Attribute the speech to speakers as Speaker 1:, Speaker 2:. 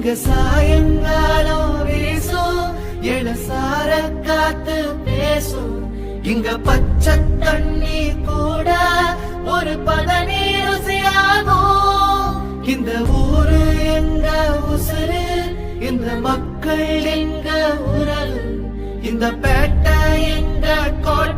Speaker 1: இங்க சாயங்காலம் வீசும் இளசார காத்து பேசும் இங்க பச்சை தண்ணி கூட ஒரு பதனி ருசியாகும் இந்த ஊரு எங்க உசுறு இந்த மக்கள் எங்க உறவு இந்த பேட்டை எங்க கோட்டை